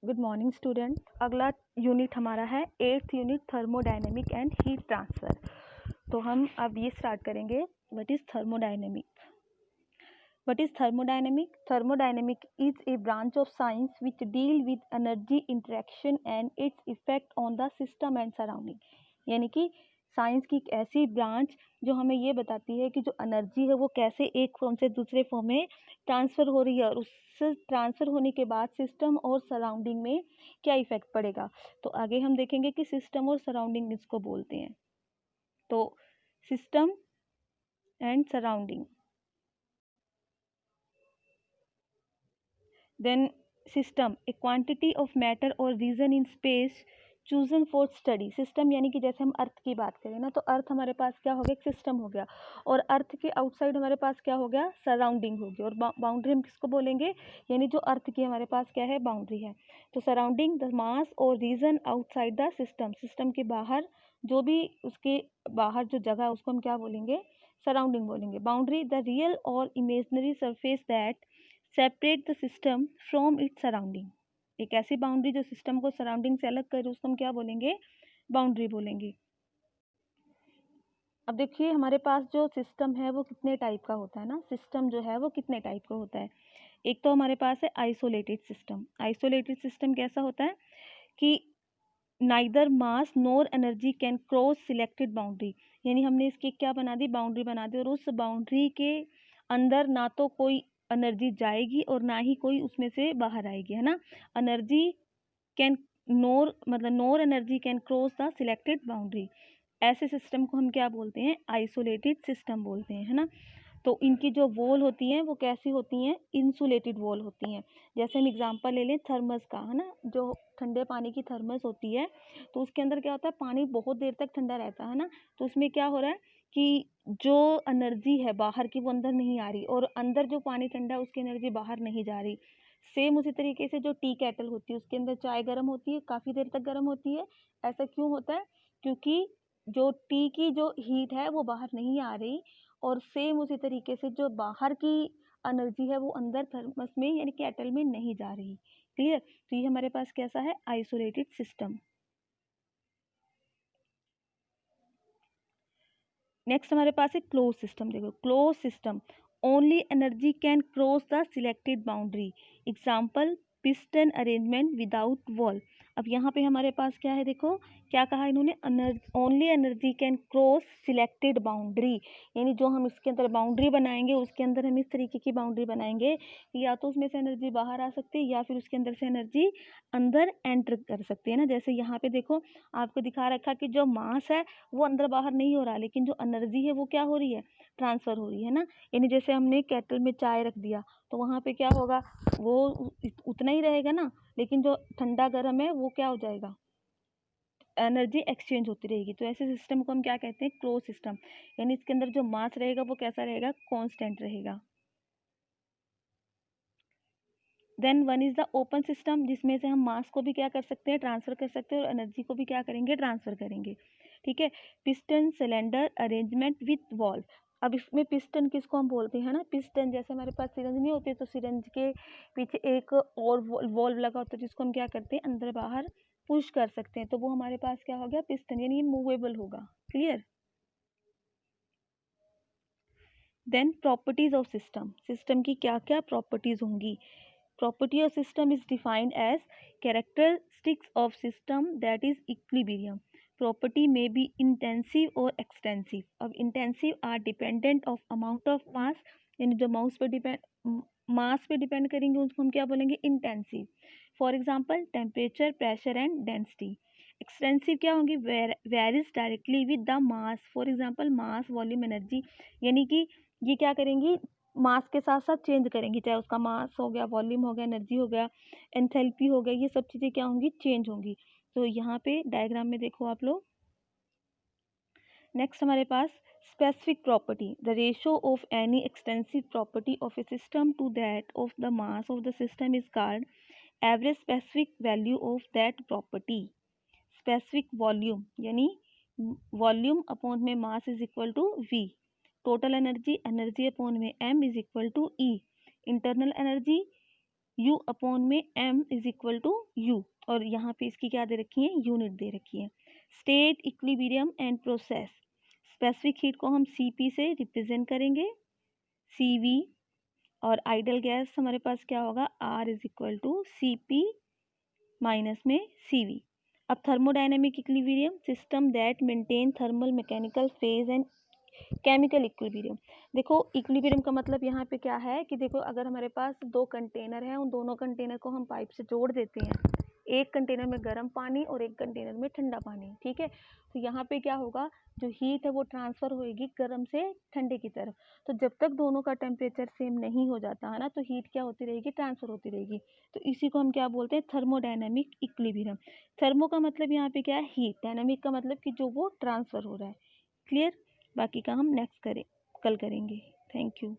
Good morning student. अगला unit हमारा है 8th unit thermodynamic and heat transfer. तो हम अब ये स्टार्ट करेंगे। What is thermodynamic? Thermodynamic is a branch of science which deal with energy interaction and its effect on the system and surrounding। यानी कि साइंस की एक ऐसी ब्रांच जो हमें ये बताती है कि जो एनर्जी है वो कैसे एक फॉर्म से दूसरे फॉर्म में ट्रांसफ़र हो रही है और उससे ट्रांसफ़र होने के बाद सिस्टम और सराउंडिंग में क्या इफेक्ट पड़ेगा। तो आगे हम देखेंगे कि सिस्टम और सराउंडिंग इसको बोलते हैं। तो system and surrounding, then system a quantity of matter or region in space chosen for study। System यानी कि जैसे हम अर्थ की बात करें ना, तो अर्थ हमारे पास क्या हो गया, एक सिस्टम हो गया। और अर्थ के आउटसाइड हमारे पास क्या हो गया, सराउंडिंग हो गया। और बाउंड्री हम किसको बोलेंगे, यानी जो अर्थ की हमारे पास क्या है, बाउंड्री है। तो सराउंडिंग द मास और region outside the system, system के बाहर जो भी उसके बाहर जो जगह है उसको हम क्या बोलेंगे, सराउंडिंग बोलेंगे। बाउंड्री द रियल और imaginary surface that separate the system from its surrounding. एक ऐसी बाउंड्री जो सिस्टम को सराउंडिंग से अलग करे उसको हम क्या बोलेंगे, बाउंड्री बोलेंगे। अब देखिए हमारे पास जो सिस्टम है वो कितने टाइप का होता है ना, सिस्टम जो है वो कितने टाइप का होता है। एक तो हमारे पास है आइसोलेटेड सिस्टम। आइसोलेटेड सिस्टम कैसा होता है कि neither mass NOR energy can cross selected boundary, यानी हमने इसकी क्या बना दी, बाउंड्री बना दी, और उस बाउंड्री के अंदर ना तो कोई एनर्जी जाएगी और ना ही कोई उसमें से बाहर आएगी, है ना। एनर्जी कैन नोर मतलब nor energy can cross the selected boundary. ऐसे सिस्टम को हम क्या बोलते हैं, आइसोलेटेड सिस्टम बोलते हैं, है ना। तो इनकी जो वॉल होती हैं वो कैसी होती हैं, इंसुलेटेड वॉल होती हैं। जैसे हम एग्जांपल ले लें थर्मस का, है ना, जो ठंडे पानी की थर्मस होती है तो उसके अंदर क्या होता है, पानी बहुत देर तक ठंडा रहता है ना। तो उसमें क्या हो रहा है कि जो एनर्जी है बाहर की वो अंदर नहीं आ रही, और अंदर जो पानी ठंडा है उसकी एनर्जी बाहर नहीं जा रही। सेम उसी तरीके से जो टी कैटल होती है उसके अंदर चाय गर्म होती है, काफ़ी देर तक गर्म होती है। ऐसा क्यों होता है, क्योंकि जो टी की जो हीट है वो बाहर नहीं आ रही, और सेम उसी तरीके से जो बाहर की एनर्जी है वो अंदर थर्मस में यानी कैटल में नहीं जा रही। क्लियर। तो ये हमारे पास कैसा है, आइसोलेटेड सिस्टम। नेक्स्ट हमारे पास है क्लोज सिस्टम। देखो close system, only energy can cross the selected boundary. Example piston arrangement without wall. अब यहाँ पे हमारे पास क्या है, देखो क्या कहा इन्होंने, only energy can cross selected boundary, यानी जो हम इसके अंदर बाउंड्री बनाएंगे उसके अंदर हम इस तरीके की बाउंड्री बनाएंगे, या तो उसमें से एनर्जी बाहर आ सकती है या फिर उसके अंदर से एनर्जी अंदर एंटर कर सकती है ना। जैसे यहाँ पे देखो आपको दिखा रखा कि जो मास है वो अंदर बाहर नहीं हो रहा, लेकिन जो एनर्जी है वो क्या हो रही है, ट्रांसफ़र हो रही है ना। यानी जैसे हमने केटल में चाय रख दिया तो वहाँ पे क्या होगा, वो उतना ही रहेगा ना, लेकिन जो ठंडा गर्म है वो क्या हो जाएगा, एनर्जी एक्सचेंज होती रहेगी। तो ऐसे सिस्टम को हम क्या कहते हैं, क्लोज सिस्टम। यानी इसके अंदर जो मास रहेगा वो कैसा रहेगा, कांस्टेंट रहेगा। Then one is the open system, जिसमें से हम मास को भी क्या कर सकते हैं, ट्रांसफर कर सकते हैं, और एनर्जी को भी क्या करेंगे, ट्रांसफर करेंगे। ठीक है। Piston cylinder arrangement with valve. अब इसमें पिस्टन किसको हम बोलते हैं ना, पिस्टन जैसे हमारे पास सिरंज नहीं होती तो सिरंज के पीछे एक और वॉल्व लगा होता है जिसको हम क्या करते हैं, अंदर बाहर पुश कर सकते हैं, तो वो हमारे पास क्या हो गया, पिस्टन, यानी ये मूवेबल होगा। Clear. Then properties of system, system की क्या क्या प्रॉपर्टीज होंगी। Property of system is defined as characteristics of system that is equilibrium. Property may be intensive or extensive. अब intensive are dependent of amount of mass, यानी जो मास पे depend करेंगे उसको हम क्या बोलेंगे, intensive. For example temperature, pressure and density. Extensive क्या होंगी, varies directly with the mass. For example mass, volume, energy, यानी कि ये क्या करेंगी, मास के साथ साथ चेंज करेंगी, चाहे उसका मास हो गया, वॉल्यूम हो गया, एनर्जी हो गया, एंथैल्पी हो गया, ये सब चीज़ें क्या होंगी, चेंज होंगी। तो यहाँ पे डायग्राम में देखो आप लोग। नेक्स्ट हमारे पास specific property, the ratio of any extensive property of a system to that of the mass of the system is called average specific value of that property. Specific volume यानी volume upon में mass is equal to V. Total energy, energy upon में M is equal to E. Internal energy U upon में M is equal to U, और यहाँ पे इसकी क्या दे रखी है, यूनिट दे रखी है। State, equilibrium and process, specific heat को हम Cp से रिप्रेजेंट करेंगे, Cv, और आइडल गैस हमारे पास क्या होगा, R is equal to Cp minus में Cv। अब thermodynamic equilibrium, system that maintain thermal mechanical phase and chemical equilibrium. देखो इक्विलिब्रियम का मतलब यहाँ पे क्या है कि देखो अगर हमारे पास दो कंटेनर हैं, उन दोनों कंटेनर को हम पाइप से जोड़ देते हैं, एक कंटेनर में गर्म पानी और एक कंटेनर में ठंडा पानी, ठीक है। तो यहाँ पे क्या होगा, जो हीट है वो ट्रांसफर होएगी गर्म से ठंडे की तरफ। तो जब तक दोनों का टेम्परेचर सेम नहीं हो जाता है ना, तो हीट क्या होती रहेगी, ट्रांसफर होती रहेगी। तो इसी को हम क्या बोलते हैं, थर्मोडायनेमिक इक्विलिब्रियम। थर्मो का मतलब यहाँ पे क्या है, हीट, डायनेमिक का मतलब कि जो वो ट्रांसफर हो रहा है। क्लियर, बाकी का हम नेक्स्ट कल करेंगे। Thank you.